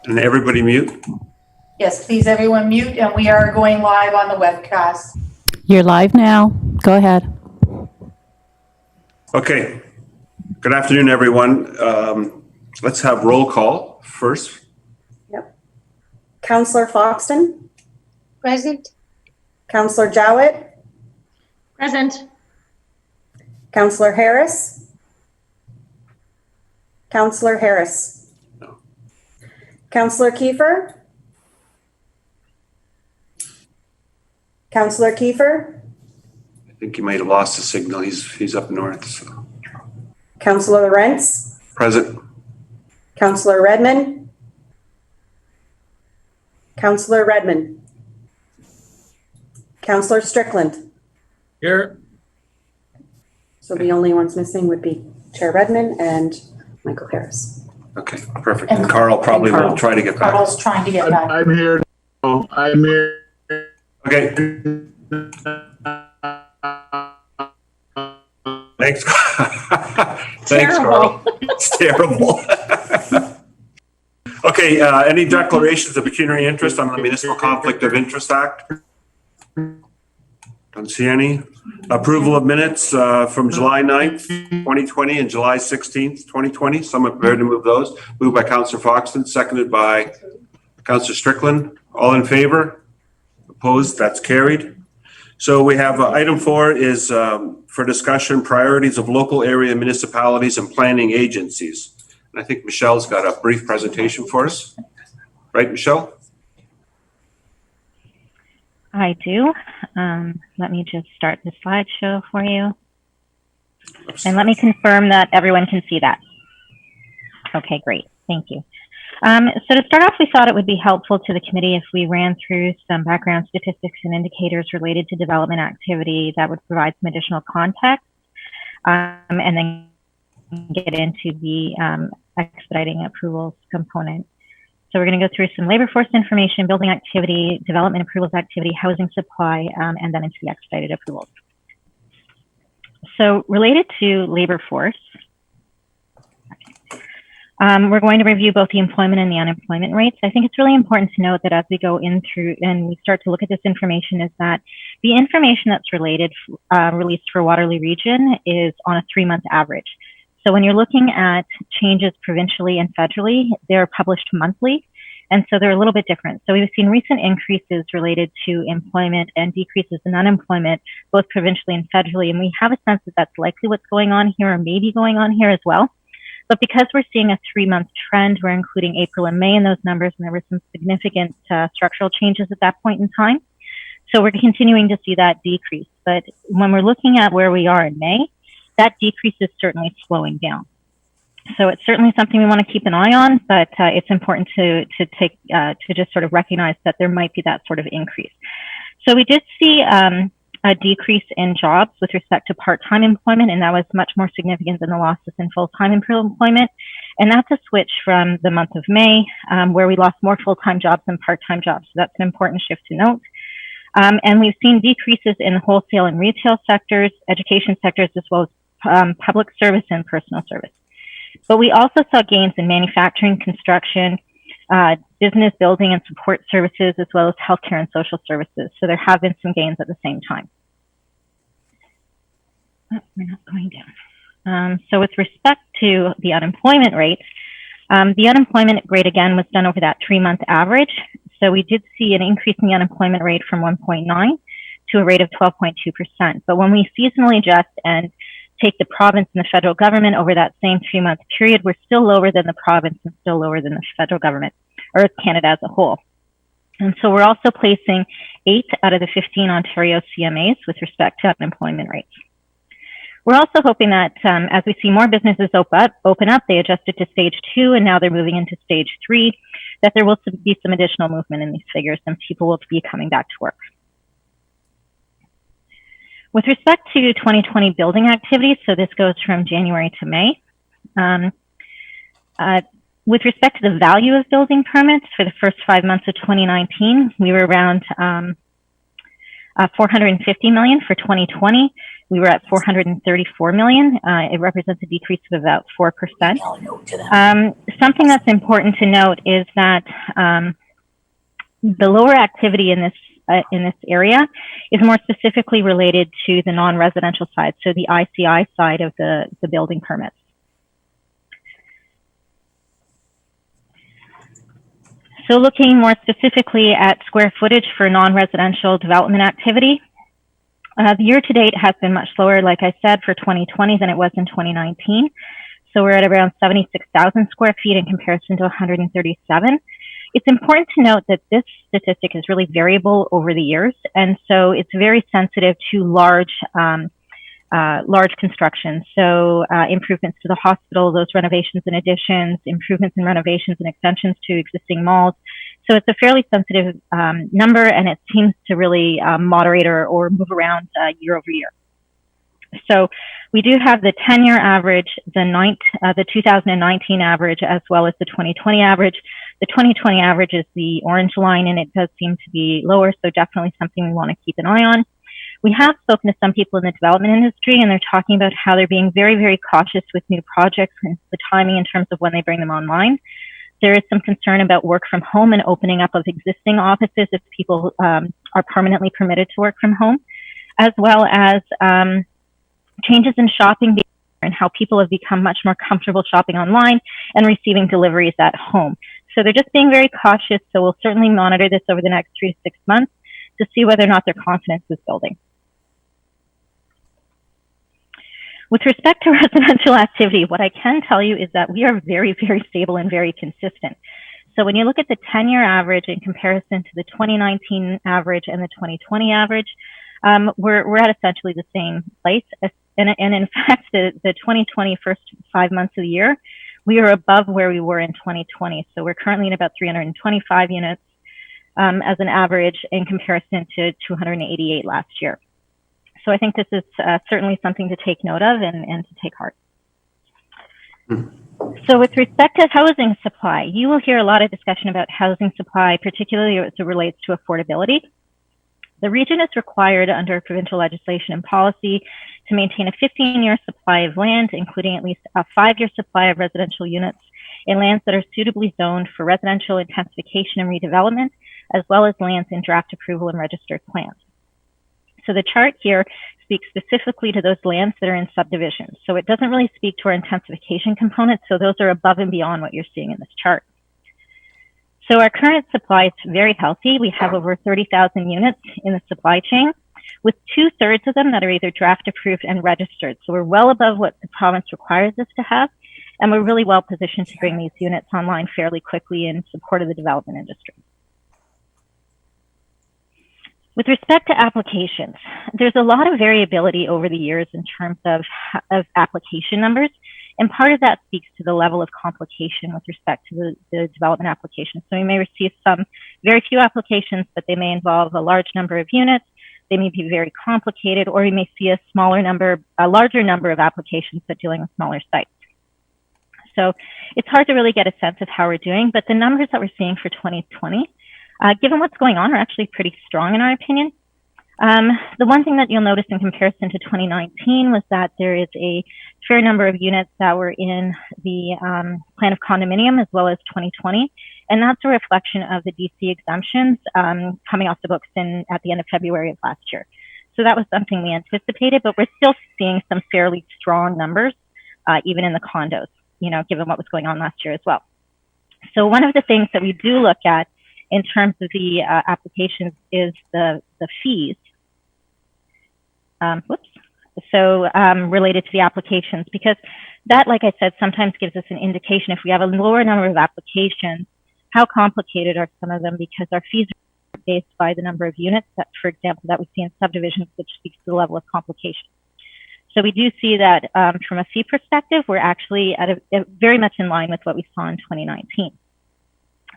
And everybody mute. Yes, please everyone mute, and we are going live on the webcast. You're live now. Go ahead. Okay. Good afternoon, everyone. Let's have roll call first. Yep. Councillor Foxton. Present. Councillor Jowett. Present. Councillor Harris. Councillor Harris. No. Councillor Kiefer. Councillor Kiefer. I think he might have lost the signal. He's up north. So. Councillor Lawrence. Present. Councillor Redmond. Councillor Redmond. Councillor Strickland. Here. So the only ones missing would be Chair Redmond and Michael Harris. Okay, perfect. And Carl probably will try to get back. Carl's trying to get back. I'm here. No, I'm here. Okay. Thanks. Thanks, Carl. It's terrible. Okay, any declarations of pecuniary interest on the Municipal Conflict of Interest Act? Don't see any. Approval of minutes from July 9th, 2020 and July 16th, 2020. Someone prepared to move those. Moved by Councillor Foxton, seconded by Councillor Strickland. All in favor? Opposed? That's carried. So we have item 4 is for discussion, priorities of local area municipalities and planning agencies. And I think Michelle's got a brief presentation for us. Right, Michelle? I do. Let me just start the slideshow for you. Oops. And let me confirm that everyone can see that. Okay, great. Thank you. So to start off, we thought it would be helpful to the committee if we ran through some background statistics and indicators related to development activity that would provide some additional context, and then get into the expediting approvals component. So we're going to go through some labor force information, building activity, development approvals activity, housing supply, and then into the expedited approvals. So related to labor force, we're going to review both the employment and the unemployment rates. I think it's really important to note that as we go in through and we start to look at this information is that the information that's released for Waterloo region is on a 3-month average. So when you're looking at changes provincially and federally, they're published monthly. And so they're a little bit different. So we've seen recent increases related to employment and decreases in unemployment, both provincially and federally. And we have a sense that that's likely what's going on here or maybe going on here as well. But because we're seeing a 3-month trend, we're including April and May in those numbers, and there were some significant structural changes at that point in time. So we're continuing to see that decrease. But when we're looking at where we are in May, that decrease is certainly slowing down. So it's certainly something we want to keep an eye on, but it's important to just sort of recognize that there might be that sort of increase. So we did see a decrease in jobs with respect to part-time employment, and that was much more significant than the losses in full-time employment. And that's a switch from the month of May, where we lost more full-time jobs than part-time jobs. So that's an important shift to note. And we've seen decreases in the wholesale and retail sectors, education sectors, as well as public service and personal service. But we also saw gains in manufacturing, construction, business building and support services, as well as healthcare and social services. So there have been some gains at the same time. Oh, we're not going down. So with respect to the unemployment rate, the unemployment rate again was done over that 3-month average. So we did see an increase in the unemployment rate from 1.9 to a rate of 12.2%. But when we seasonally adjust and take the province and the federal government over that same 3-month period, we're still lower than the province and still lower than the federal government, or Canada as a whole. And so we're also placing 8 out of the 15 Ontario CMAs with respect to unemployment rates. We're also hoping that as we see more businesses open up, they adjusted to stage 2 and now they're moving into stage 3, that there will be some additional movement in these figures and people will be coming back to work. With respect to 2020 building activities, so this goes from January to May. With respect to the value of building permits for the first 5 months of 2019, we were around 450 million for 2020. We were at 434 million. It represents a decrease of about 4%. Something that's important to note is that the lower activity in this area is more specifically related to the non-residential side, so the ICI side of the building permits. So looking more specifically at square footage for non-residential development activity, the year-to-date has been much slower, like I said, for 2020 than it was in 2019. So we're at around 76,000 square feet in comparison to 137. It's important to note that this statistic is really variable over the years, and so it's very sensitive to large construction. So improvements to the hospital, those renovations and additions, improvements and renovations and extensions to existing malls. So it's a fairly sensitive number, and it seems to really moderate or move around year over year. So we do have the 10-year average, the 2019 average, as well as the 2020 average. The 2020 average is the orange line, and it does seem to be lower, so definitely something we want to keep an eye on. We have spoken to some people in the development industry, and they're talking about how they're being very, very cautious with new projects and the timing in terms of when they bring them online. There is some concern about work from home and opening up of existing offices if people are permanently permitted to work from home, as well as changes in shopping behavior and how people have become much more comfortable shopping online and receiving deliveries at home. So they're just being very cautious. So we'll certainly monitor this over the next 3 to 6 months to see whether or not their confidence is building. With respect to residential activity, what I can tell you is that we are very, very stable and very consistent. So when you look at the 10-year average in comparison to the 2019 average and the 2020 average, we're at essentially the same place. And in fact, the 2020 first 5 months of the year, we are above where we were in 2020. So we're currently at about 325 units as an average in comparison to 288 last year. So I think this is certainly something to take note of and to take heart. So with respect to housing supply, you will hear a lot of discussion about housing supply, particularly as it relates to affordability. The region is required under provincial legislation and policy to maintain a 15-year supply of land, including at least a 5-year supply of residential units in lands that are suitably zoned for residential intensification and redevelopment, as well as lands in draft approval and registered plans. So the chart here speaks specifically to those lands that are in subdivisions. So it doesn't really speak to our intensification components. So those are above and beyond what you're seeing in this chart. So our current supply is very healthy. We have over 30,000 units in the supply chain, with 2/3 of them that are either draft approved and registered. So we're well above what the province requires us to have, and we're really well positioned to bring these units online fairly quickly in support of the development industry. With respect to applications, there's a lot of variability over the years in terms of application numbers, and part of that speaks to the level of complication with respect to the development applications. So we may receive very few applications, but they may involve a large number of units. They may be very complicated, or we may see a larger number of applications, but dealing with smaller sites. So it's hard to really get a sense of how we're doing, but the numbers that we're seeing for 2020, given what's going on, are actually pretty strong in our opinion. The one thing that you'll notice in comparison to 2019 was that there is a fair number of units that were in the plan of condominium as well as 2020. And that's a reflection of the DC exemptions coming off the books at the end of February of last year. So that was something we anticipated, but we're still seeing some fairly strong numbers, even in the condos, given what was going on last year as well. So one of the things that we do look at in terms of the applications is the fees. Related to the applications, because that, like I said, sometimes gives us an indication if we have a lower number of applications, how complicated are some of them, because our fees are based by the number of units that, for example, that we see in subdivisions, which speaks to the level of complication. So we do see that from a fee perspective, we're actually at very much in line with what we saw in 2019.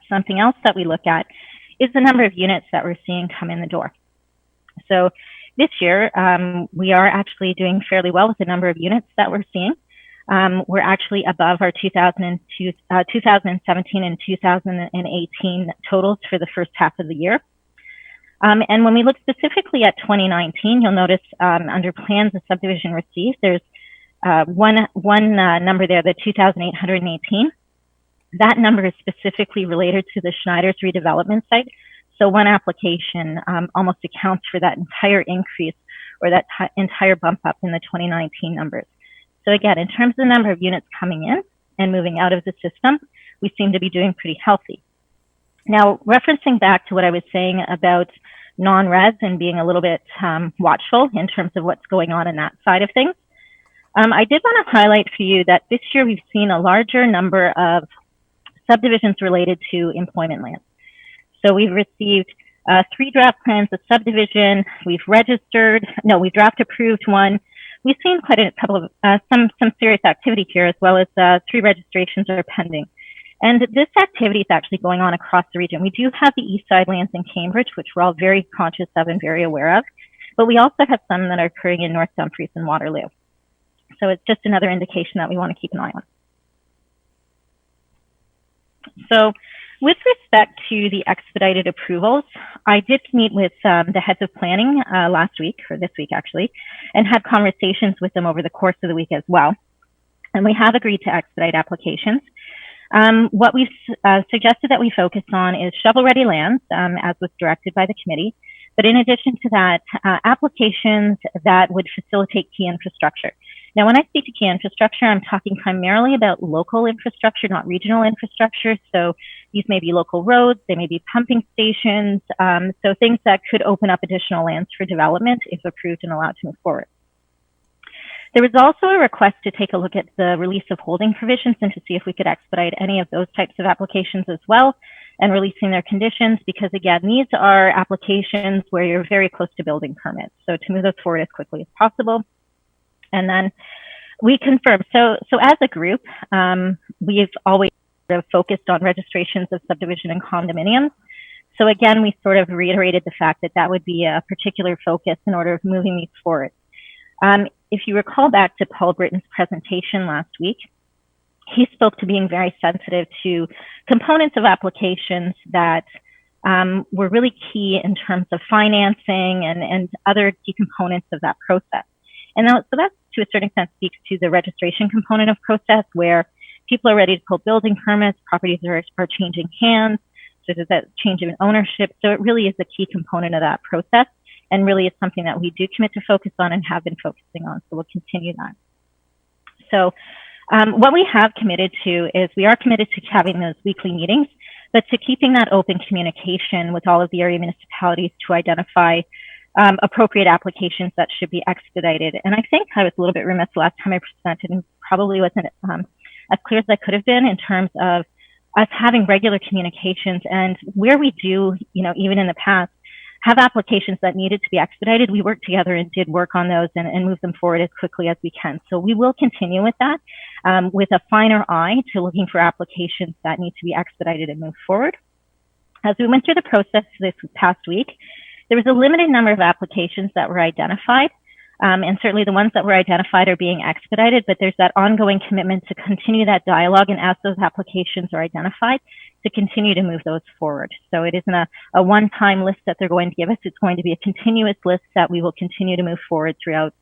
Something else that we look at is the number of units that we're seeing come in the door. So this year, we are actually doing fairly well with the number of units that we're seeing. We're actually above our 2017 and 2018 totals for the first half of the year. And when we look specifically at 2019, you'll notice under plans of subdivision received, there's one number there, the 2,818. That number is specifically related to the Schneider's redevelopment site. So one application almost accounts for that entire increase or that entire bump up in the 2019 numbers. So again, in terms of the number of units coming in and moving out of the system, we seem to be doing pretty healthy. Now, referencing back to what I was saying about non-res and being a little bit watchful in terms of what's going on in that side of things, I did want to highlight for you that this year we've seen a larger number of subdivisions related to employment lands. So we've received 3 draft plans of subdivision. We've draft approved one. We've seen quite a couple of some serious activity here, as well as 3 registrations are pending. And this activity is actually going on across the region. We do have the East Side lands in Cambridge, which we're all very conscious of and very aware of, but we also have some that are occurring in North Dumfries and Waterloo. So it's just another indication that we want to keep an eye on. So with respect to the expedited approvals, I did meet with the heads of planning last week, or this week actually, and had conversations with them over the course of the week as well. And we have agreed to expedite applications. What we've suggested that we focus on is shovel-ready lands, as was directed by the committee. But in addition to that, applications that would facilitate key infrastructure. Now, when I speak to key infrastructure, I'm talking primarily about local infrastructure, not regional infrastructure. So these may be local roads, they may be pumping stations, so things that could open up additional lands for development if approved and allowed to move forward. There was also a request to take a look at the release of holding provisions and to see if we could expedite any of those types of applications as well and releasing their conditions, because again, these are applications where you're very close to building permits. So to move those forward as quickly as possible. And then we confirmed, so as a group, we've always sort of focused on registrations of subdivision and condominiums. So again, we sort of reiterated the fact that that would be a particular focus in order of moving these forward. If you recall back to Paul Britton's presentation last week, he spoke to being very sensitive to components of applications that were really key in terms of financing and other key components of that process. And so that, to a certain extent, speaks to the registration component of process, where people are ready to pull building permits, properties are changing hands, so there's that change of ownership. So it really is a key component of that process, and really is something that we do commit to focus on and have been focusing on. So we'll continue that. So what we have committed to is we are committed to having those weekly meetings, but to keeping that open communication with all of the area municipalities to identify appropriate applications that should be expedited. And I think I was a little bit remiss last time I presented and probably wasn't as clear as I could have been in terms of us having regular communications, and where we do, even in the past, have applications that needed to be expedited, we worked together and did work on those and move them forward as quickly as we can. So we will continue with that with a finer eye to looking for applications that need to be expedited and move forward. As we went through the process this past week, there was a limited number of applications that were identified, and certainly the ones that were identified are being expedited, but there's that ongoing commitment to continue that dialogue, and as those applications are identified, to continue to move those forward. So it isn't a one-time list that they're going to give us. It's going to be a continuous list that we will continue to move forward throughout,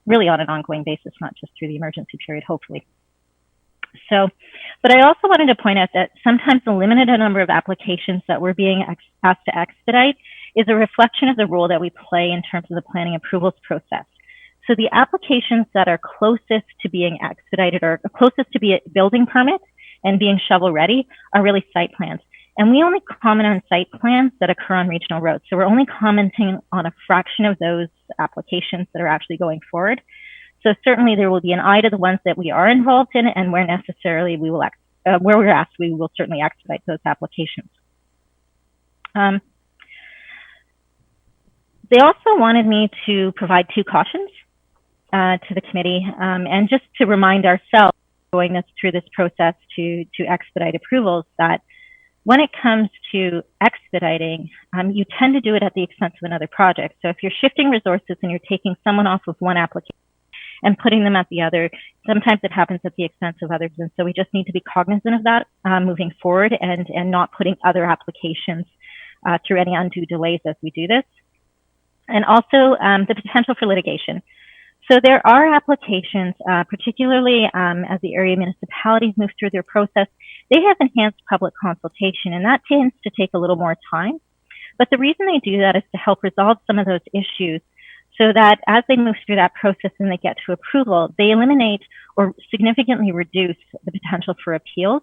really on an ongoing basis, not just through the emergency period, hopefully. So, but I also wanted to point out that sometimes the limited number of applications that we're being asked to expedite is a reflection of the role that we play in terms of the planning approvals process. So the applications that are closest to being expedited or closest to be a building permit and being shovel ready are really site plans. And we only comment on site plans that occur on regional roads. So we're only commenting on a fraction of those applications that are actually going forward. So certainly there will be an eye to the ones that we are involved in, and where necessarily we will, where we're asked, we will certainly expedite those applications. They also wanted me to provide 2 cautions to the committee, and just to remind ourselves going through this process to expedite approvals, that when it comes to expediting, you tend to do it at the expense of another project. So if you're shifting resources and you're taking someone off of one application and putting them at the other, sometimes it happens at the expense of others. And so we just need to be cognizant of that moving forward, and not putting other applications through any undue delays as we do this. And also the potential for litigation. So there are applications, particularly as the area municipalities move through their process, they have enhanced public consultation, and that tends to take a little more time. But the reason they do that is to help resolve some of those issues so that as they move through that process and they get to approval, they eliminate or significantly reduce the potential for appeals.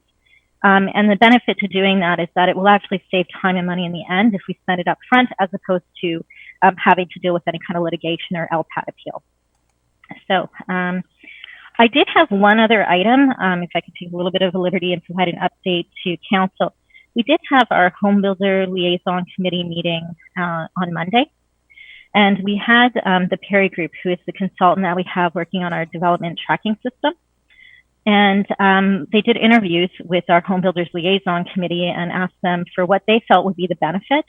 And the benefit to doing that is that it will actually save time and money in the end if we spend it up front, as opposed to having to deal with any kind of litigation or LPAT appeal. So I did have one other item, if I could take a little bit of a liberty and provide an update to council. We did have our Home Builder Liaison Committee meeting on Monday. And we had the Perry Group, who is the consultant that we have working on our development tracking system. And they did interviews with our Home Builders Liaison Committee and asked them for what they felt would be the benefit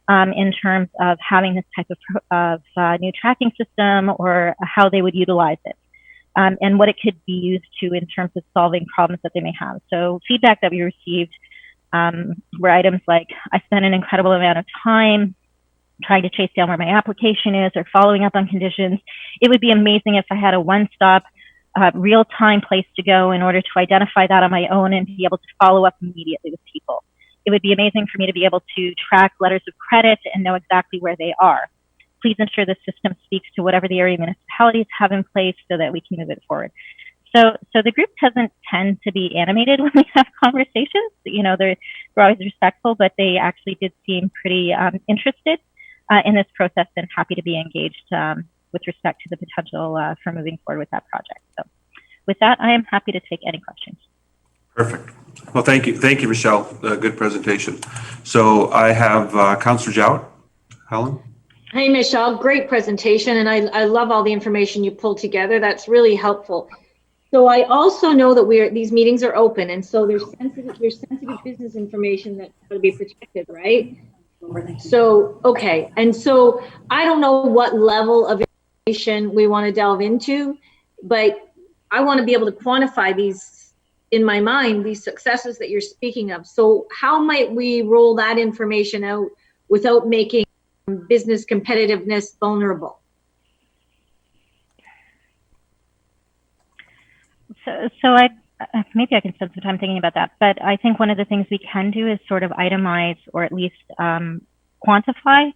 in terms of having this type of new tracking system, or how they would utilize it, and what it could be used to in terms of solving problems that they may have. So feedback that we received were items like, I spent an incredible amount of time trying to chase down where my application is or following up on conditions. It would be amazing if I had a one-stop real-time place to go in order to identify that on my own and be able to follow up immediately with people. It would be amazing for me to be able to track letters of credit and know exactly where they are. Please ensure the system speaks to whatever the area municipalities have in place so that we can move it forward. So the group doesn't tend to be animated when we have conversations. You know, they're always respectful, but they actually did seem pretty interested in this process and happy to be engaged with respect to the potential for moving forward with that project. So with that, I am happy to take any questions. Perfect. Well, thank you. Thank you, Michelle. Good presentation. So I have Councillor Jowett. Helen? Hey, Michelle, great presentation. And I love all the information you pulled together. That's really helpful. So I also know that these meetings are open, and so there's sensitive business information that's going to be protected, right? So, okay. And so I don't know what level of information we want to delve into, but I want to be able to quantify these, in my mind, these successes that you're speaking of. So how might we roll that information out without making business competitiveness vulnerable? So maybe I can spend some time thinking about that, but I think one of the things we can do is sort of itemize, or at least quantify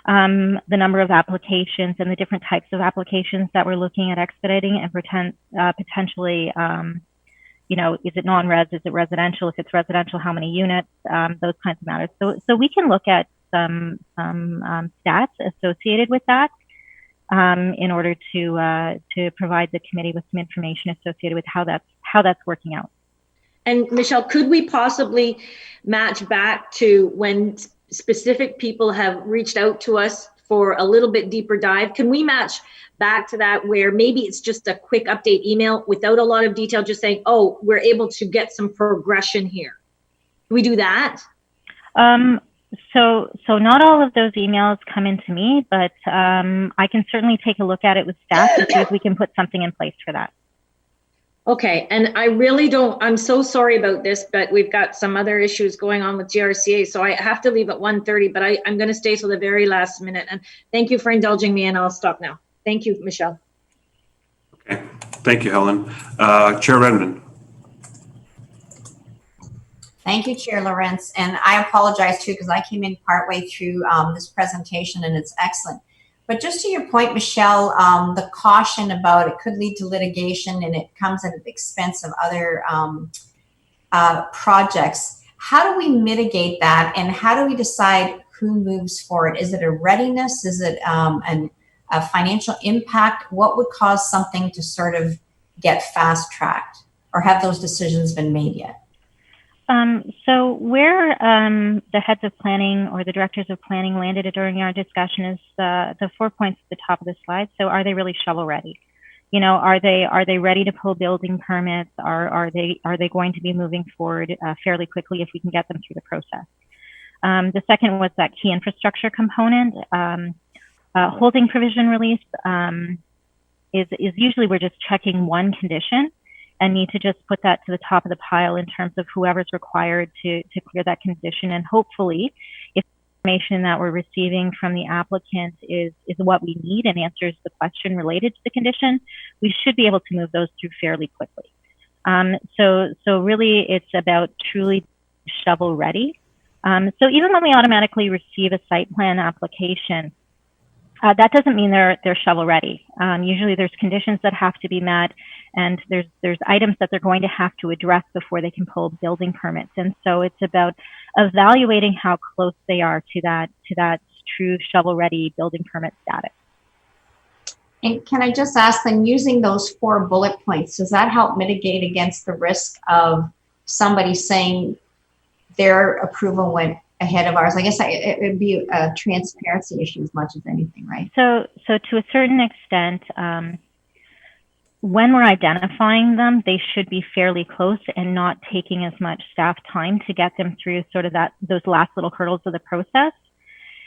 the number of applications and the different types of applications that we're looking at expediting, and potentially, you know, is it non-res, is it residential? If it's residential, how many units? Those kinds of matters. So we can look at some stats associated with that in order to provide the committee with some information associated with how that's working out. And Michelle, could we possibly match back to when specific people have reached out to us for a little bit deeper dive? Can we match back to that, where maybe it's just a quick update email without a lot of detail, just saying, oh, we're able to get some progression here? Can we do that? So not all of those emails come into me, but I can certainly take a look at it with staff and see if we can put something in place for that. Okay, and I really don't, I'm so sorry about this, but we've got some other issues going on with GRCA, so I have to leave at 1:30, but I'm going to stay till the very last minute. And thank you for indulging me, and I'll stop now. Thank you, Michelle. Okay. Thank you, Helen. Chair Redmond. Thank you, Chair Lawrence. And I apologize too, because I came in partway through this presentation, and it's excellent. But just to your point, Michelle, the caution about it could lead to litigation and it comes at the expense of other projects. How do we mitigate that, and how do we decide who moves forward? Is it a readiness? Is it a financial impact? What would cause something to sort of get fast tracked, or have those decisions been made yet? So where the heads of planning or the directors of planning landed during our discussion is the 4 points at the top of the slide. So are they really shovel ready? You know, are they ready to pull building permits? Are they going to be moving forward fairly quickly if we can get them through the process? The second was that key infrastructure component. Holding provision release is usually we're just checking one condition and need to just put that to the top of the pile in terms of whoever's required to clear that condition. And hopefully, if information that we're receiving from the applicant is what we need and answers the question related to the condition, we should be able to move those through fairly quickly. So really it's about truly shovel ready. So even when we automatically receive a site plan application, that doesn't mean they're shovel ready. Usually there's conditions that have to be met, and there's items that they're going to have to address before they can pull building permits. And so it's about evaluating how close they are to that true shovel ready building permit status. And can I just ask, then, using those 4 bullet points, does that help mitigate against the risk of somebody saying their approval went ahead of ours? I guess it would be a transparency issue as much as anything, right? So to a certain extent, when we're identifying them, they should be fairly close and not taking as much staff time to get them through sort of those last little hurdles of the process.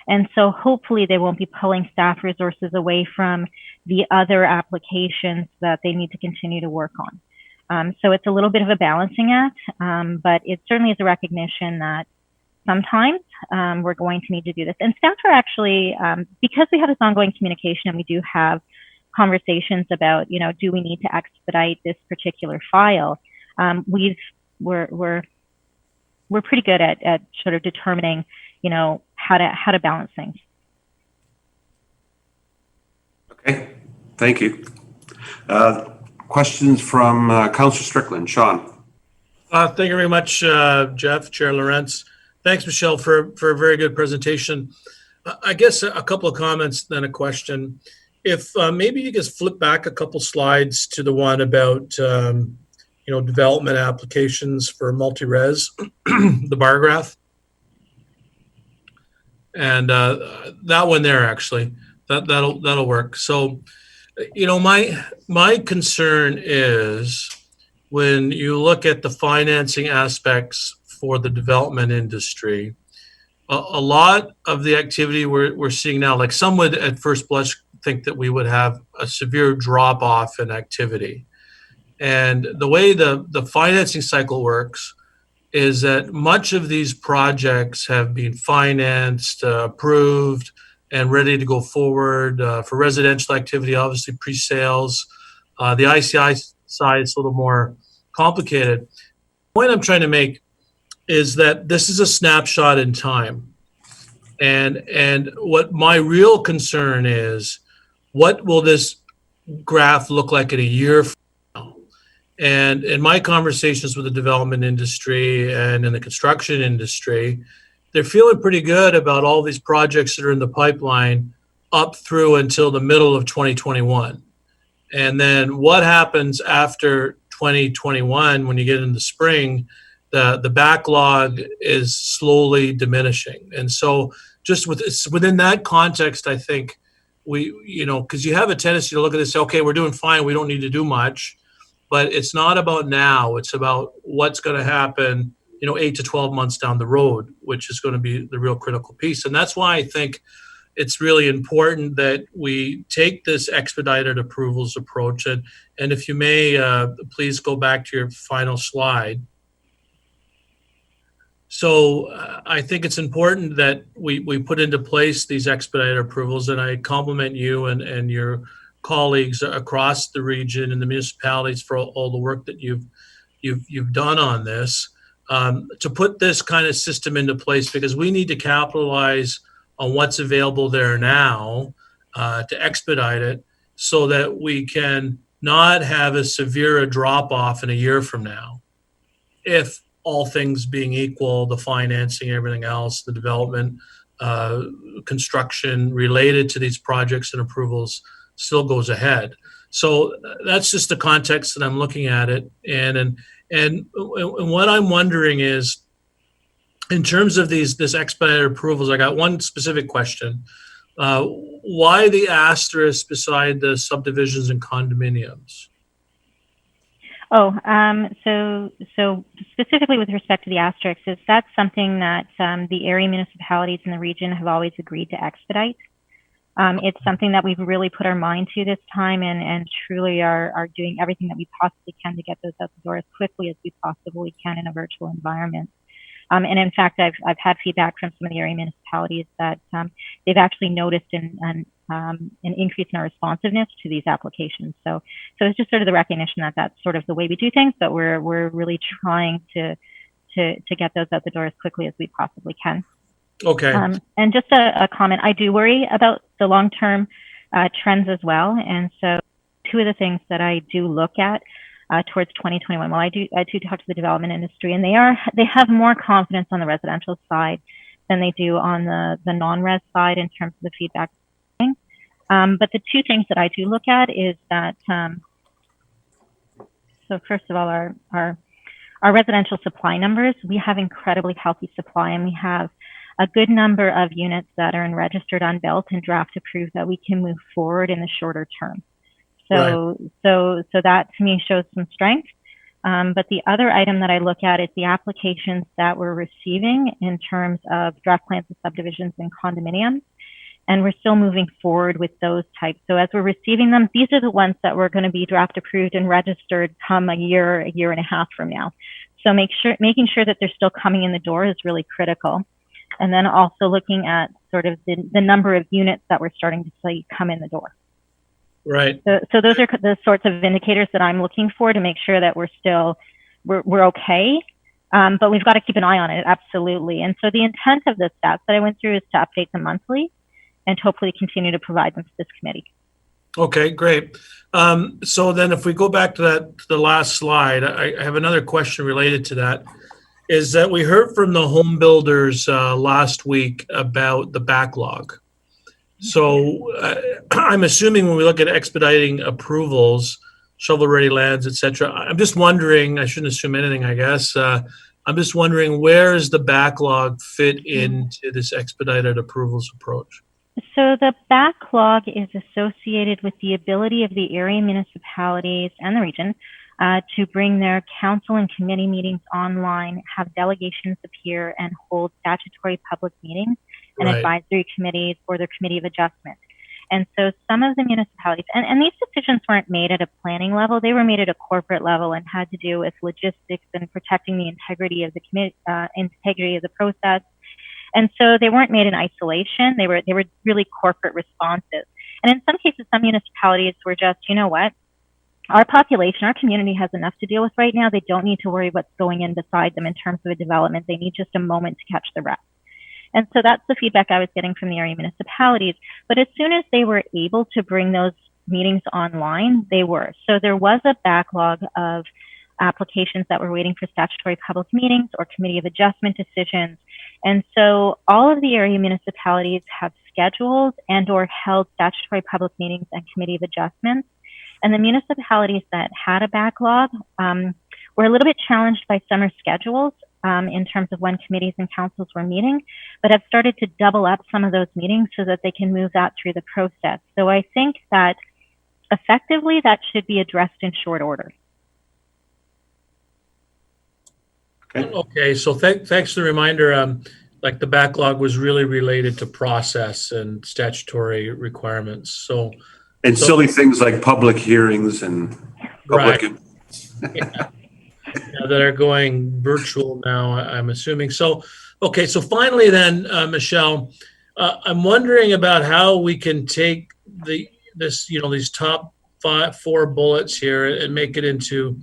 And so hopefully they won't be pulling staff resources away from the other applications that they need to continue to work on. So it's a little bit of a balancing act, but it certainly is a recognition that sometimes we're going to need to do this. And staff are actually, because we have this ongoing communication and we do have conversations about, do we need to expedite this particular file? We're pretty good at sort of determining, how to balance things. Okay, thank you. Questions from Councillor Strickland. Sean. Thank you very much, Jeff, Chair Lawrence. Thanks, Michelle, for a very good presentation. I guess a couple of comments, then a question. If maybe you just flip back a couple slides to the one about, development applications for multi-res, the bar graph. And that one there, actually, that'll work. So, my concern is when you look at the financing aspects for the development industry, a lot of the activity we're seeing now, like some would at first blush think that we would have a severe drop off in activity. And the way the financing cycle works is that much of these projects have been financed, approved, and ready to go forward for residential activity, obviously pre-sales. The ICI side is a little more complicated. The point I'm trying to make is that this is a snapshot in time. And what my real concern is, what will this graph look like in a year from now? And in my conversations with the development industry and in the construction industry, they're feeling pretty good about all these projects that are in the pipeline up through until the middle of 2021. And then what happens after 2021 when you get into spring, the backlog is slowly diminishing. And so just within that context, I think because you have a tendency to look at this, say, okay, we're doing fine, we don't need to do much. But it's not about now, it's about what's going to happen, 8 to 12 months down the road, which is going to be the real critical piece. And that's why I think it's really important that we take this expedited approvals approach. And if you may, please go back to your final slide. So I think it's important that we put into place these expedited approvals, and I compliment you and your colleagues across the region and the municipalities for all the work that you've done on this to put this kind of system into place, because we need to capitalize on what's available there now to expedite it so that we can not have as severe a drop off in a year from now. If all things being equal, the financing, everything else, the development, construction related to these projects and approvals still goes ahead. So that's just the context that I'm looking at it. And what I'm wondering is, in terms of this expedited approvals, I got one specific question. Why the asterisk beside the subdivisions and condominiums? So specifically with respect to the asterisks, is that something that the area municipalities in the region have always agreed to expedite? It's something that we've really put our mind to this time and truly are doing everything that we possibly can to get those out the door as quickly as we possibly can in a virtual environment. And in fact, I've had feedback from some of the area municipalities that they've actually noticed an increase in our responsiveness to these applications. So it's just sort of the recognition that that's sort of the way we do things, but we're really trying to get those out the door as quickly as we possibly can. Okay. And just a comment, I do worry about the long-term trends as well. And so two of the things that I do look at towards 2021, well, I do talk to the development industry, and they have more confidence on the residential side than they do on the non-res side in terms of the feedback. But the two things that I do look at is that, so first of all, our residential supply numbers, we have incredibly healthy supply, and we have a good number of units that are in registered unbuilt and draft approved that we can move forward in the shorter term. So that to me shows some strength. But the other item that I look at is the applications that we're receiving in terms of draft plans of subdivisions and condominiums. And we're still moving forward with those types. So as we're receiving them, these are the ones that we're going to be draft approved and registered come a year and a half from now. So making sure that they're still coming in the door is really critical. And then also looking at sort of the number of units that we're starting to see come in the door. Right. So those are the sorts of indicators that I'm looking for to make sure that we're okay. But we've got to keep an eye on it, absolutely. And so the intent of the stats that I went through is to update them monthly and hopefully continue to provide them to this committee. Okay, great. So then if we go back to the last slide, I have another question related to that. Is that we heard from the home builders last week about the backlog. So I'm assuming when we look at expediting approvals, shovel-ready lands, et cetera, I'm just wondering, I shouldn't assume anything, I guess. I'm just wondering, where does the backlog fit into this expedited approvals approach? So the backlog is associated with the ability of the area municipalities and the region to bring their council and committee meetings online, have delegations appear, and hold statutory public meetings and advisory committees or their committee of adjustment. And so some of the municipalities, and these decisions weren't made at a planning level, they were made at a corporate level and had to do with logistics and protecting the integrity of the integrity of the process. And so they weren't made in isolation. They were really corporate responses. And in some cases, some municipalities were just, you know what, our population, our community has enough to deal with right now. They don't need to worry what's going in beside them in terms of a development. They need just a moment to catch the breath. And so that's the feedback I was getting from the area municipalities. But as soon as they were able to bring those meetings online, they were. So there was a backlog of applications that were waiting for statutory public meetings or committee of adjustment decisions. And so all of the area municipalities have scheduled and or held statutory public meetings and committee of adjustments. And the municipalities that had a backlog were a little bit challenged by summer schedules in terms of when committees and councils were meeting, but have started to double up some of those meetings so that they can move that through the process. So I think that effectively that should be addressed in short order. Okay, so thanks for the reminder. Like the backlog was really related to process and statutory requirements. So silly things like public hearings and public. That are going virtual now, I'm assuming. So, okay, so finally then, Michelle, I'm wondering about how we can take these top 4 bullets here and make it into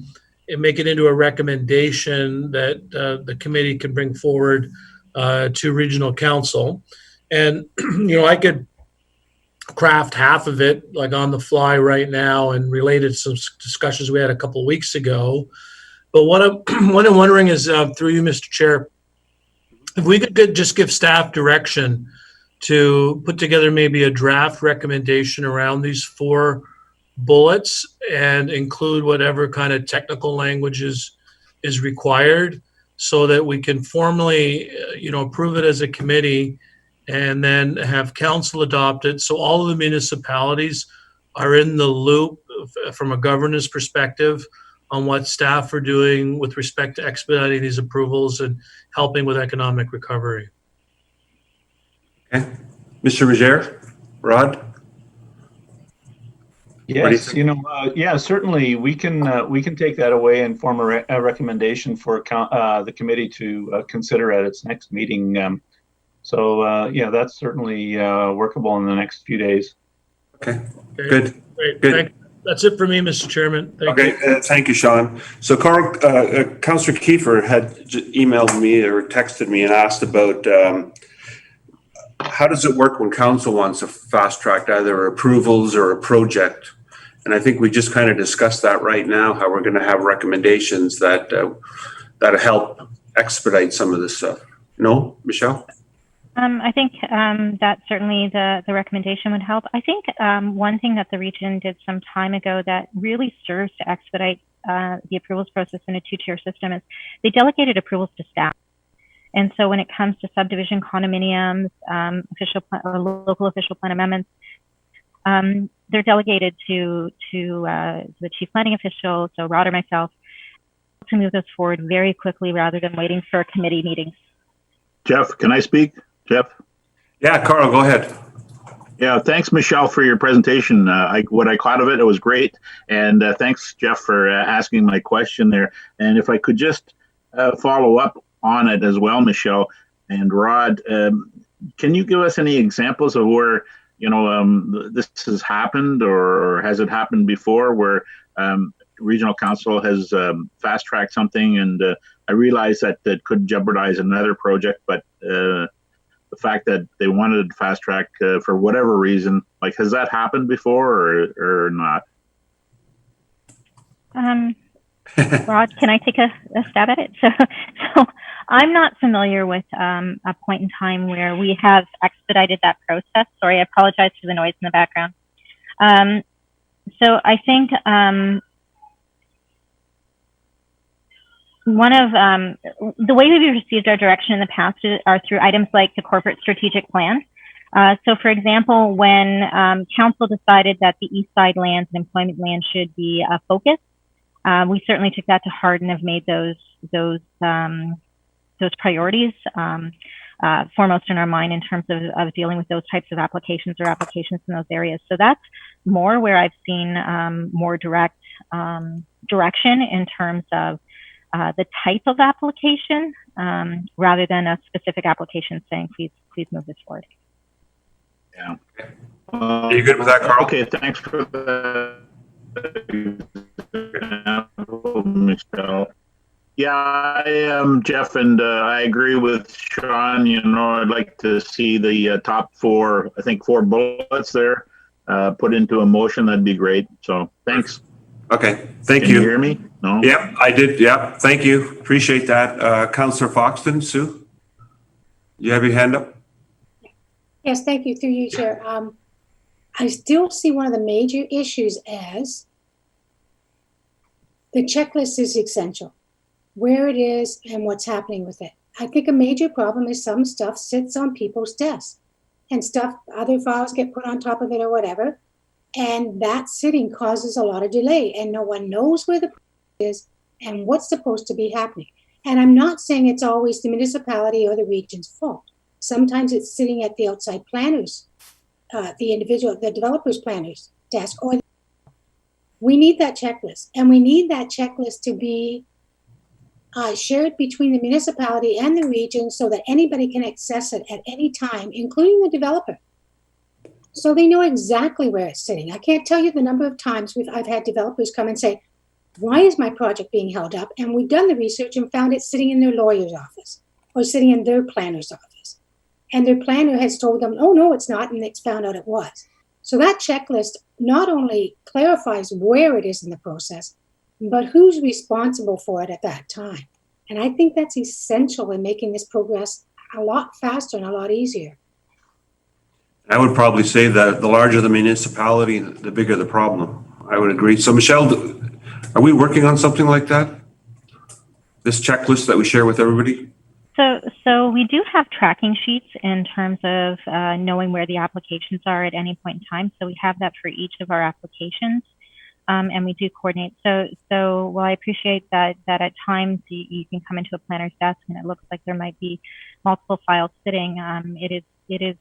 a recommendation that the committee can bring forward to regional council. And, I could craft half of it like on the fly right now and related to some discussions we had a couple of weeks ago. But what I'm wondering is, through you, Mr. Chair, if we could just give staff direction to put together maybe a draft recommendation around these 4 bullets and include whatever kind of technical language is required so that we can formally, approve it as a committee and then have council adopt it. So all of the municipalities are in the loop from a governance perspective on what staff are doing with respect to expediting these approvals and helping with economic recovery. Okay. Mr. Roger, Rod? do you Yes, think? yeah, certainly we can take that away and form a recommendation for the committee to consider at its next meeting. Yeah, that's certainly workable in the next few days. Okay, Okay, good. great. Good. That's it for me, Mr. Chairman. Thank Okay, you. thank you, Sean. So Carl, Councillor Kiefer had emailed me or texted me and asked about how does it work when council wants a fast track, either approvals or a project? And I think we just kind of discussed that right now, how we're going to have recommendations that help expedite some of this stuff. No, Michelle? I think that certainly the recommendation would help. I think one thing that the region did some time ago that really serves to expedite the approvals process in a two-tier system is they delegated approvals to staff. And so when it comes to subdivision condominiums, local official plan amendments, they're delegated to the chief planning official, so Rod or myself, to move those forward very quickly rather than waiting for committee meetings. Jeff, can I speak? Jeff? Yeah, Carl, go ahead. Yeah, thanks, Michelle, for your presentation. What I caught of it, it was great. And thanks, Jeff, for asking my question there. And if I could just follow up on it as well, Michelle and Rod, can you give us any examples of where, this has happened, or has it happened before, where regional council has fast-tracked something? And I realize that could jeopardize another project, but the fact that they wanted fast track for whatever reason, like, has that happened before or not? Rod, can I take a stab at it? So I'm not familiar with a point in time where we have expedited that process. Sorry, I apologize for the noise in the background. So I think one of the way we've received our direction in the past are through items like the corporate strategic plan. So for example, when council decided that the east side lands and employment land should be a focus, we certainly took that to heart and have made those priorities foremost in our mind in terms of dealing with those types of applications or applications in those areas. So that's more where I've seen more direct direction in terms of the type of application rather than a specific application saying, please move this forward. Yeah. Are you good with that, Carl? Okay, thanks for the Michelle. Yeah, I am, Jeff, and I agree with Sean. I'd like to see the top four bullets there put into a motion. That'd be great. So thanks. Okay, thank Can you. you hear me? No? Yep, I did. Yep, thank you. Appreciate that. Councillor Foxton, Sue, you have your hand up? Yes, thank you, through you, Chair. I still see one of the major issues as the checklist is essential, where it is and what's happening with it. I think a major problem is some stuff sits on people's desks and other files get put on top of it or whatever. And that sitting causes a lot of delay and no one knows where the is and what's supposed to be happening. And I'm not saying it's always the municipality or the region's fault. Sometimes it's sitting at the outside planners, the developer's planners desk. We need that checklist, and we need that checklist to be shared between the municipality and the region so that anybody can access it at any time, including the developer. So they know exactly where it's sitting. I can't tell you the number of times I've had developers come and say, why is my project being held up? And we've done the research and found it sitting in their lawyer's office or sitting in their planner's office. And their planner has told them, oh, no, it's not. And it's found out it was. So that checklist not only clarifies where it is in the process, but who's responsible for it at that time. And I think that's essential in making this progress a lot faster and a lot easier. I would probably say that the larger the municipality, the bigger the problem. I would agree. So Michelle, are we working on something like that? This checklist that we share with everybody? So we do have tracking sheets in terms of knowing where the applications are at any point in time. So we have that for each of our applications, and we do coordinate. So while I appreciate that at times you can come into a planner's desk and it looks like there might be multiple files sitting, it is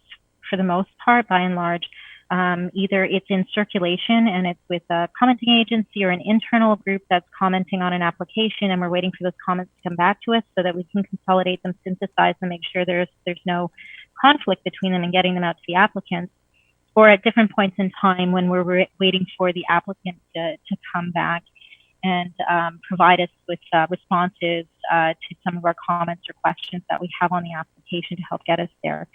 for the most part, by and large, Either it's in circulation and it's with a commenting agency or an internal group that's commenting on an application, and we're waiting for those comments to come back to us so that we can consolidate them, synthesize them, make sure there's no conflict between them and getting them out to the applicants. Or at different points in time when we're waiting for the applicant to come back and provide us with responses to some of our comments or questions that we have on the application to help get us there.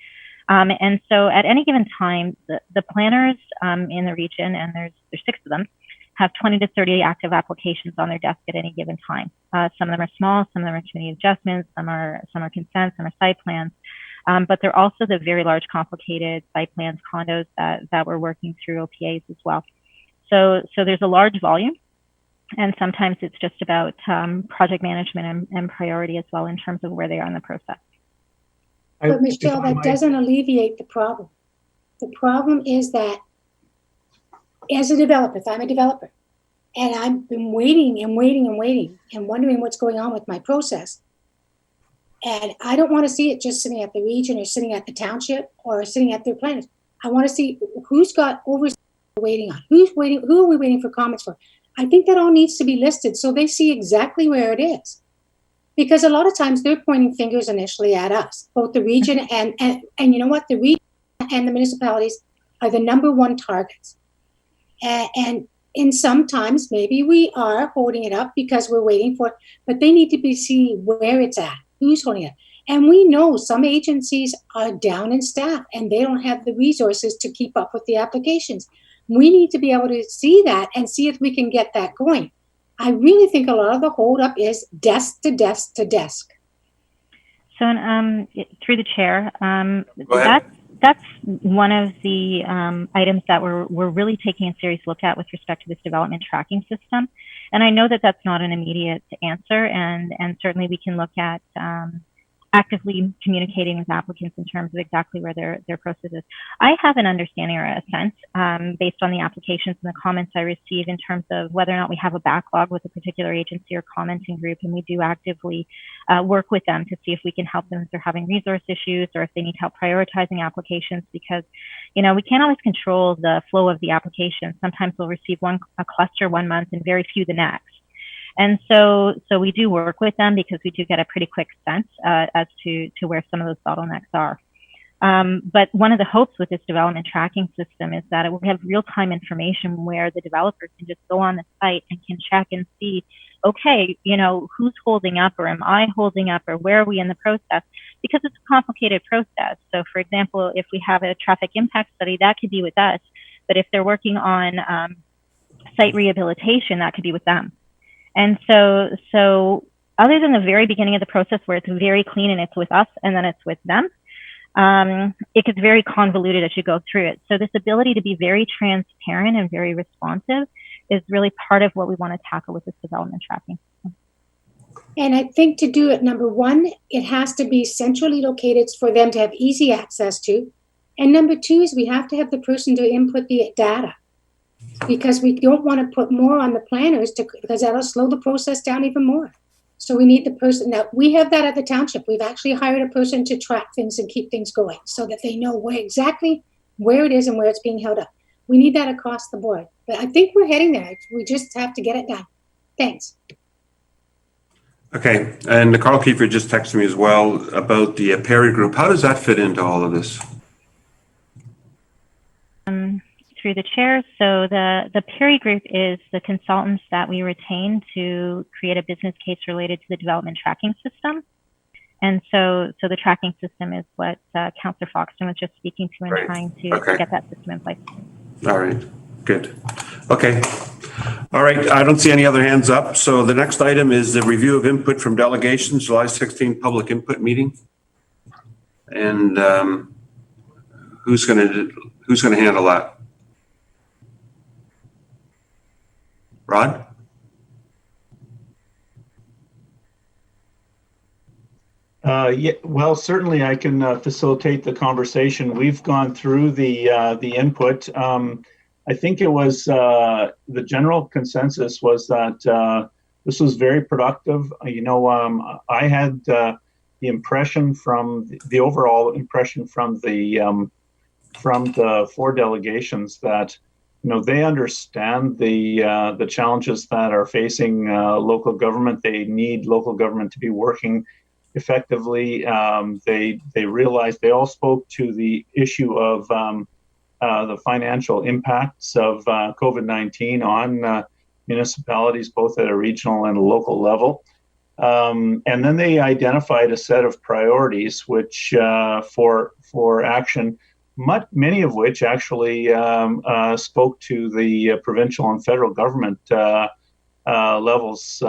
And so at any given time, the planners in the region, and there's 6 of them, have 20 to 30 active applications on their desk at any given time. Some of them are small, some of them are community adjustments, some are consents, some are site plans. But they're also the very large, complicated site plans, condos that we're working through OPAs as well. So there's a large volume, and sometimes it's just about project management and priority as well in terms of where they are in the process. But Michelle, that doesn't alleviate the problem. The problem is that as a developer, if I'm a developer, and I've been waiting and waiting and waiting and wondering what's going on with my process, and I don't want to see it just sitting at the region or sitting at the township or sitting at their planners. I want to see who's got oversight waiting on, who's waiting, who are we waiting for comments for? I think that all needs to be listed so they see exactly where it is. Because a lot of times they're pointing fingers initially at us, both the region and you know what, the region and the municipalities are the #1 targets. And sometimes maybe we are holding it up because we're waiting for it, but they need to see where it's at, who's holding it. And we know some agencies are down in staff and they don't have the resources to keep up with the applications. We need to be able to see that and see if we can get that going. I really think a lot of the holdup is desk to desk to desk. So through the chair, Go ahead. that's one of the items that we're really taking a serious look at with respect to this development tracking system. And I know that that's not an immediate answer, and certainly we can look at actively communicating with applicants in terms of exactly where their process is. I have an understanding or a sense based on the applications and the comments I receive in terms of whether or not we have a backlog with a particular agency or commenting group, and we do actively work with them to see if we can help them if they're having resource issues or if they need help prioritizing applications, because we can't always control the flow of the application. Sometimes we'll receive a cluster one month and very few the next. And so we do work with them because we do get a pretty quick sense as to where some of those bottlenecks are. But one of the hopes with this development tracking system is that it will have real-time information where the developer can just go on the site and can check and see, okay, who's holding up, or am I holding up, or where are we in the process? Because it's a complicated process. So for example, if we have a traffic impact study, that could be with us. But if they're working on site rehabilitation, that could be with them. And so other than the very beginning of the process where it's very clean and it's with us and then it's with them, it gets very convoluted as you go through it. So this ability to be very transparent and very responsive is really part of what we want to tackle with this development tracking. And I think to do it, #1, it has to be centrally located for them to have easy access to. And #2 is we have to have the person to input the data, because we don't want to put more on the planners because that'll slow the process down even more. So we need the person. Now, we have that at the township. We've actually hired a person to track things and keep things going so that they know exactly where it is and where it's being held up. We need that across the board. But I think we're heading there. We just have to get it done. Thanks. Okay, and Carl Kiefer just texted me as well about the Perry Group. How does that fit into all of this? Through the chair, so the Perry Group is the consultants that we retain to create a business case related to the development tracking system. And so the tracking system is what Councillor Foxton was just speaking to and trying to get that system in place. All right, good. Okay. All right, I don't see any other hands up. So the next item is the review of input from delegations, July 16 public input meeting. And who's going to handle that? Rod? Yeah, well, certainly I can facilitate the conversation. We've gone through the input. I think it was the general consensus was that this was very productive. I had the impression from the overall impression from the from the 4 delegations that, they understand the challenges that are facing local government. They need local government to be working effectively. They realize, they all spoke to the issue of the financial impacts of COVID-19 on municipalities, both at a regional and a local level. And then they identified a set of priorities which for action, many of which actually spoke to the provincial and federal government levels,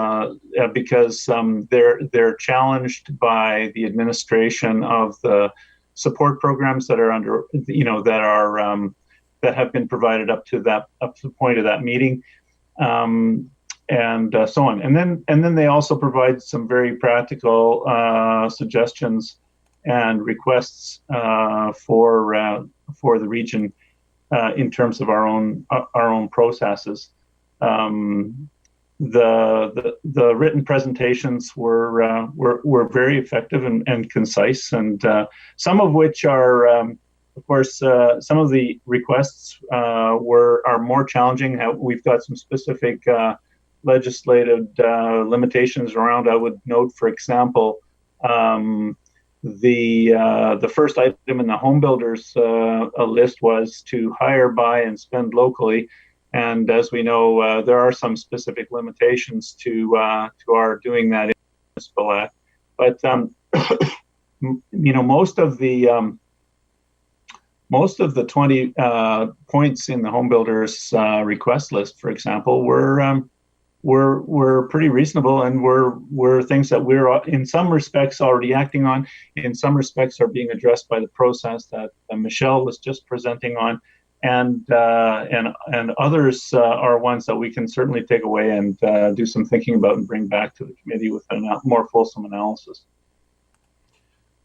because they're challenged by the administration of the support programs that are under, that have been provided up to the point of that meeting. And so on. And then they also provide some very practical suggestions and requests for the region in terms of our own processes. The written presentations were very effective and concise, and some of which are, of course, some of the requests are more challenging. We've got some specific legislative limitations around. I would note, for example, the first item in the home builders list was to hire, buy, and spend locally. And as we know, there are some specific limitations to our doing that in the Municipal Act. But most of the 20 points in the home builders request list, for example, were pretty reasonable, and were things that we're in some respects already acting on. In some respects are being addressed by the process that Michelle was just presenting on, and others are ones that we can certainly take away and do some thinking about and bring back to the committee with a more fulsome analysis.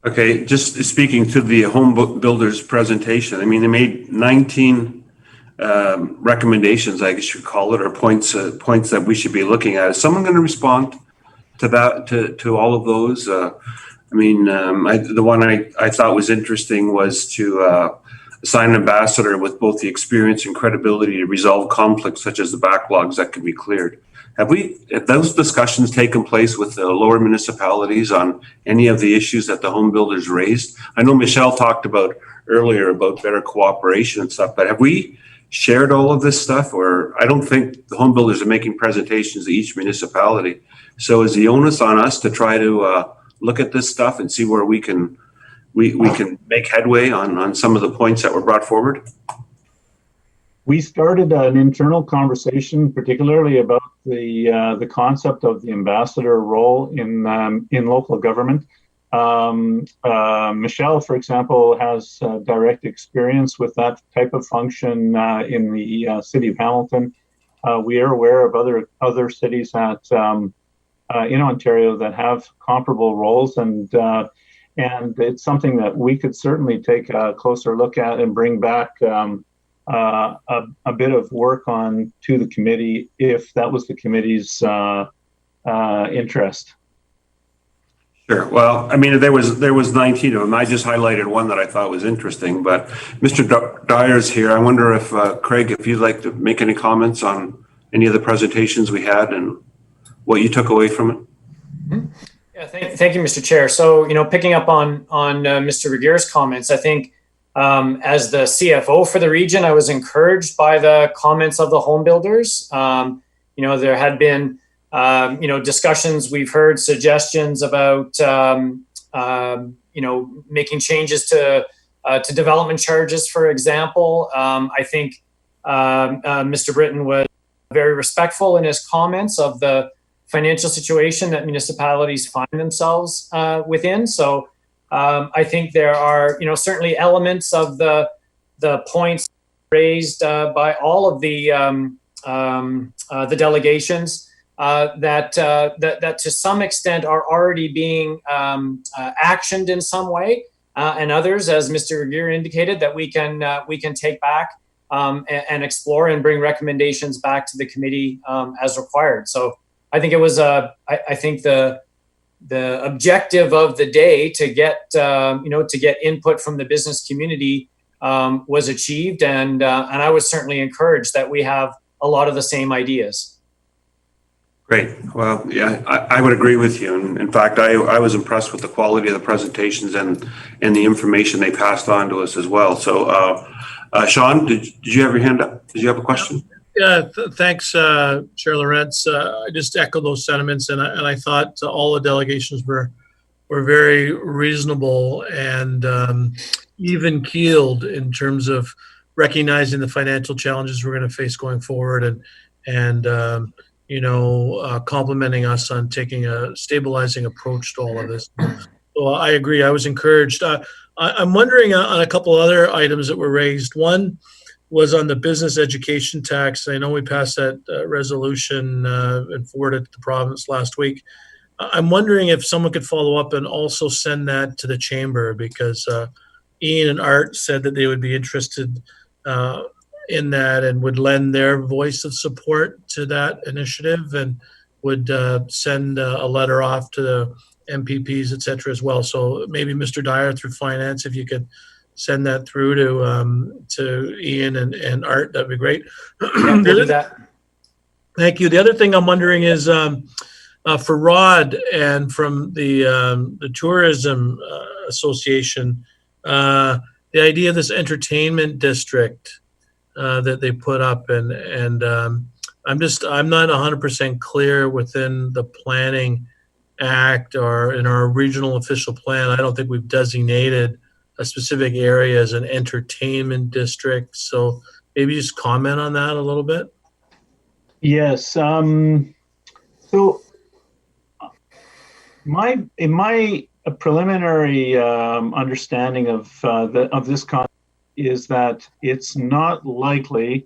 Okay, just speaking to the home builders presentation, I mean, they made 19 recommendations, I guess you'd call it, or points that we should be looking at. Is someone going to respond to that, to all of those? The one I thought was interesting was to assign an ambassador with both the experience and credibility to resolve conflicts such as the backlogs that can be cleared. Have those discussions taken place with the lower municipalities on any of the issues that the home builders raised? I know Michelle talked about earlier about better cooperation and stuff, but have we shared all of this stuff? Or I don't think the home builders are making presentations to each municipality. So is the onus on us to try to look at this stuff and see where we can make headway on some of the points that were brought forward? We started an internal conversation, particularly about the concept of the ambassador role in local government. Michelle, for example, has direct experience with that type of function in the city of Hamilton. We are aware of other cities in Ontario that have comparable roles, and it's something that we could certainly take a closer look at and bring back a bit of work on to the committee if that was the committee's interest. Sure. Well, I mean, there was 19 of them. I just highlighted one that I thought was interesting. But Mr. Dyer's here. I wonder if Craig, if you'd like to make any comments on any of the presentations we had and what you took away from it. Mm-hmm. Yeah, thank you, Mr. Chair. So, picking up on Mr. Regere's comments, I think as the CFO for the region, I was encouraged by the comments of the home builders. There had been discussions. We've heard suggestions about making changes to development charges, for example. I think Mr. Britton was very respectful in his comments of the financial situation that municipalities find themselves within. So I think there are, certainly elements of the points raised by all of the delegations that to some extent are already being actioned in some way, and others, as Mr. Regere indicated, that we can take back and explore and bring recommendations back to the committee as required. So I think it was I think the objective of the day to get input from the business community was achieved, and I was certainly encouraged that we have a lot of the same ideas. Great. Well, yeah, I would agree with you. And in fact, I was impressed with the quality of the presentations and the information they passed on to us as well. So, Sean, did you have your hand up? Did you have a question? Yeah, thanks, Chair Lawrence. I just echo those sentiments, and I thought all the delegations were very reasonable and even keeled in terms of recognizing the financial challenges we're going to face going forward, and complimenting us on taking a stabilizing approach to all of this. So I agree. I was encouraged. I'm wondering on a couple other items that were raised. One was on the business education tax. I know we passed that resolution and forwarded it to the province last week. I'm wondering if someone could follow up and also send that to the chamber, because Ian and Art said that they would be interested in that and would lend their voice of support to that initiative, and would send a letter off to the MPPs, et cetera, as well. So maybe Mr. Dyer through finance, if you could send that through to Ian and Art, that'd be great. Yeah, we'll do that. Thank you. The other thing I'm wondering is for Rod and from the Tourism Association, the idea of this entertainment district that they put up, and I'm not 100% clear within the Planning Act or in our regional official plan. I don't think we've designated a specific area as an entertainment district. So maybe just comment on that a little bit. Yes. So in my preliminary understanding of this concept is that it's not likely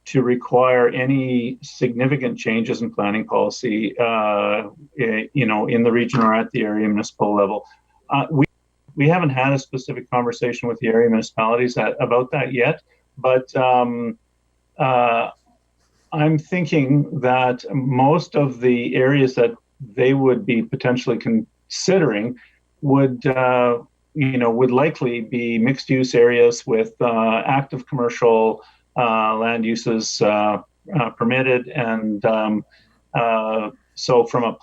to require any significant changes in planning policy, in the region or at the area municipal level. We haven't had a specific conversation with the area municipalities about that yet, but I'm thinking that most of the areas that they would be potentially considering would likely be mixed-use areas with active commercial land uses permitted, and so from a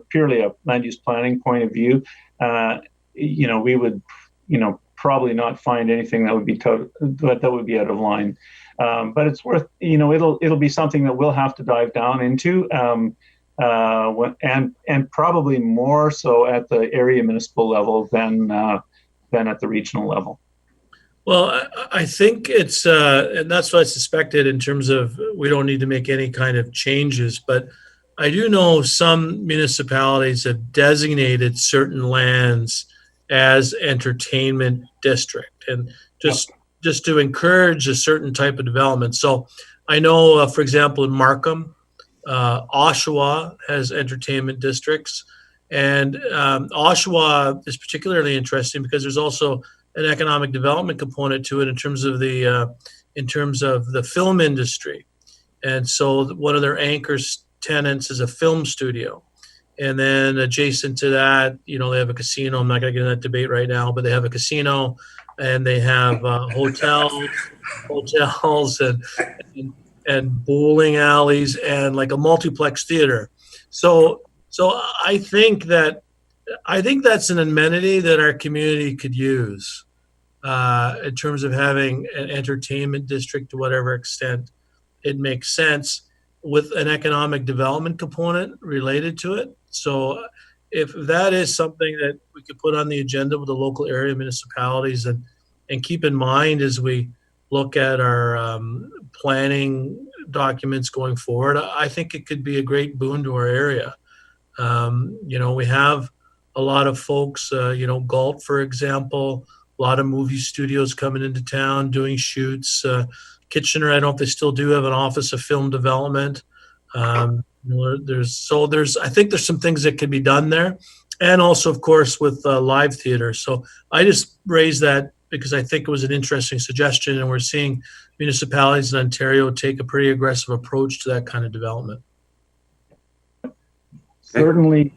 purely a land use planning point of view, we would probably not find anything that would be out of line. But it's worth, it'll be something that we'll have to dive down into, and probably more so at the area municipal level than at the regional level. Well, I think it's, and that's what I suspected in terms of we don't need to make any kind of changes, but I do know some municipalities have designated certain lands as entertainment district, and just to encourage a certain type of development. So I know, for example, in Markham, Oshawa has entertainment districts, and Oshawa is particularly interesting because there's also an economic development component to it in terms of the film industry. And so one of their anchor tenants is a film studio. And then adjacent to that, they have a casino. I'm not going to get into that debate right now, but they have a casino, and they have hotels and bowling alleys and like a multiplex theater. So I think that's an amenity that our community could use in terms of having an entertainment district to whatever extent it makes sense, with an economic development component related to it. So if that is something that we could put on the agenda with the local area municipalities and keep in mind as we look at our planning documents going forward, I think it could be a great boon to our area. We have a lot of folks, Galt, for example, a lot of movie studios coming into town doing shoots. Kitchener, I don't know if they still do have an office of film development. I think there's some things that could be done there, and also, of course, with live theater. So I just raised that because I think it was an interesting suggestion, and we're seeing municipalities in Ontario take a pretty aggressive approach to that kind of development. Certainly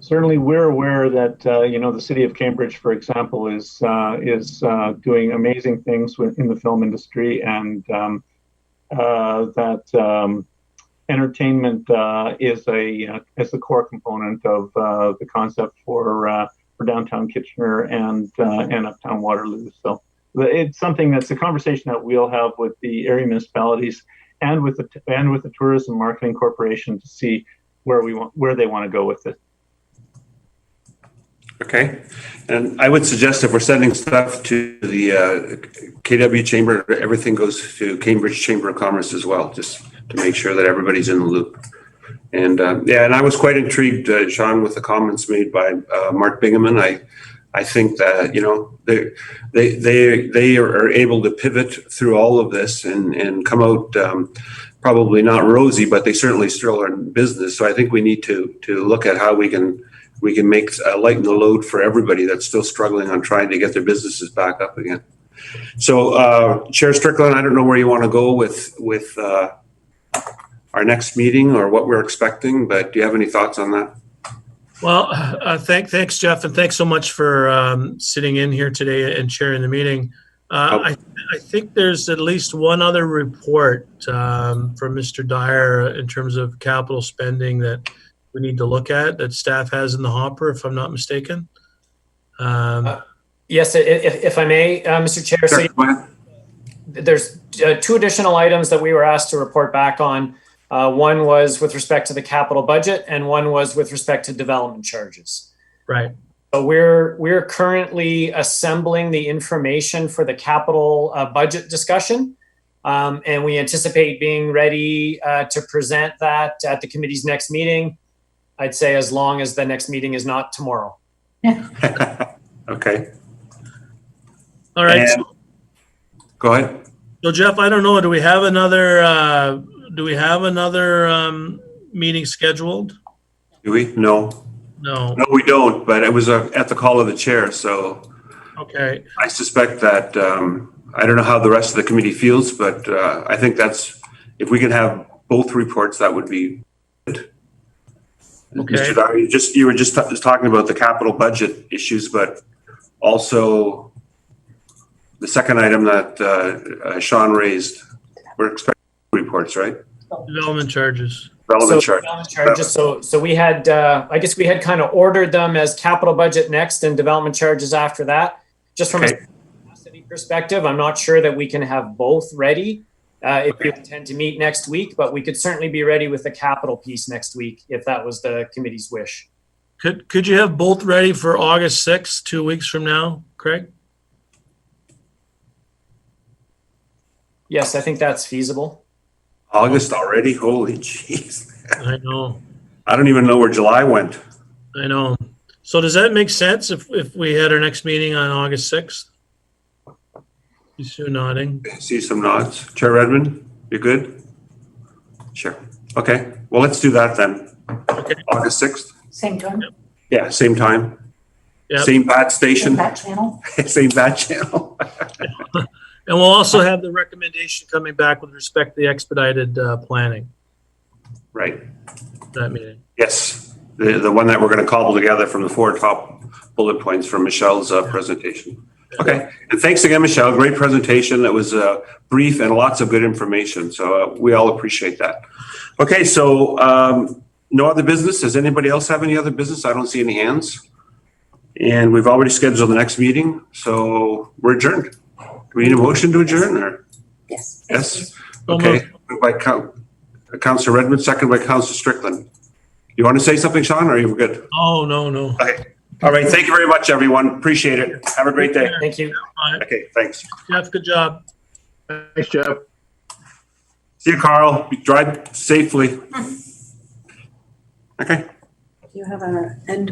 certainly we're aware that the city of Cambridge, for example, is doing amazing things in the film industry, and that entertainment is a core component of the concept for downtown Kitchener and uptown Waterloo. So it's something that's a conversation that we'll have with the area municipalities and with the Tourism Marketing Corporation to see where they want to go with it. Okay, and I would suggest if we're sending stuff to the KW Chamber, everything goes to Cambridge Chamber of Commerce as well, just to make sure that everybody's in the loop. And and I was quite intrigued, Sean, with the comments made by Mark Bingaman. I think that they are able to pivot through all of this and come out probably not rosy, but they certainly still are in business. So I think we need to look at how we can make lighten the load for everybody that's still struggling on trying to get their businesses back up again. So Chair Strickland, I don't know where you want to go with our next meeting or what we're expecting, but do you have any thoughts on that? Well, thanks, Jeff, and thanks so much for sitting in here today and chairing the meeting. I think there's at least one other report from Mr. Dyer in terms of capital spending that we need to look at that staff has in the hopper, if I'm not mistaken. Yes, if I may, Mr. Chair. Sure, so there's two additional items that we were asked to report back on. One was with respect to the capital budget, and one was with respect to development charges. Right. So we're currently assembling the information for the capital budget discussion, and we anticipate being ready to present that at the committee's next meeting. I'd say as long as the next meeting is not tomorrow. Okay. All right. Go ahead. So Jeff, I don't know. Do we have another meeting scheduled? Do we? No. No. No, we don't, but it was at the call of the chair. So Okay. I suspect that, I don't know how the rest of the committee feels, but I think if we can have both reports, that would be good. Okay. Mr. Dyer, you were just talking about the capital budget issues, but also the second item that Sean raised, we're expecting reports, right? Development charges. Relevant Development charges. So we had, I guess we had kind of ordered them as capital budget next and development charges after that. Just from a capacity perspective, I'm not sure that we can have both ready if we intend to meet next week, but we could certainly be ready with the capital piece next week if that was the committee's wish. Could you have both ready for August 6th, 2 weeks from now, Craig? Yes, I think that's feasible. August already? Holy jeez. I know. I don't even know where July went. I know. So does that make sense if we had our next meeting on August 6th? You see you nodding. See some nods. Chair Redmond, you good? Sure. Okay. Well, let's do that then. Okay. August 6th? Same time, Yeah, same time. Yep. Same bat station. that channel. Same bat channel. And we'll also have the recommendation coming back with respect to the expedited planning, Right. that meeting. Yes. The one that we're going to cobble together from the 4 top bullet points from Michelle's presentation. Okay. And thanks again, Michelle. Great presentation. That was brief and lots of good information. So we all appreciate that. Okay. So no other business. Does anybody else have any other business? I don't see any hands. And we've already scheduled the next meeting. So we're adjourned. Do we need a motion to adjourn or? Yes. Yes. Okay. Moved by Councillor Redmond, second by Councillor Strickland. You want to say something, Sean, or are you good? Oh, no. Okay. All right. Thank you very much, everyone. Appreciate it. Have a great day. Thank you. Okay. Thanks. Jeff, good job. Thanks, Jeff. See you, Carl. Drive safely. Okay. Do you have an end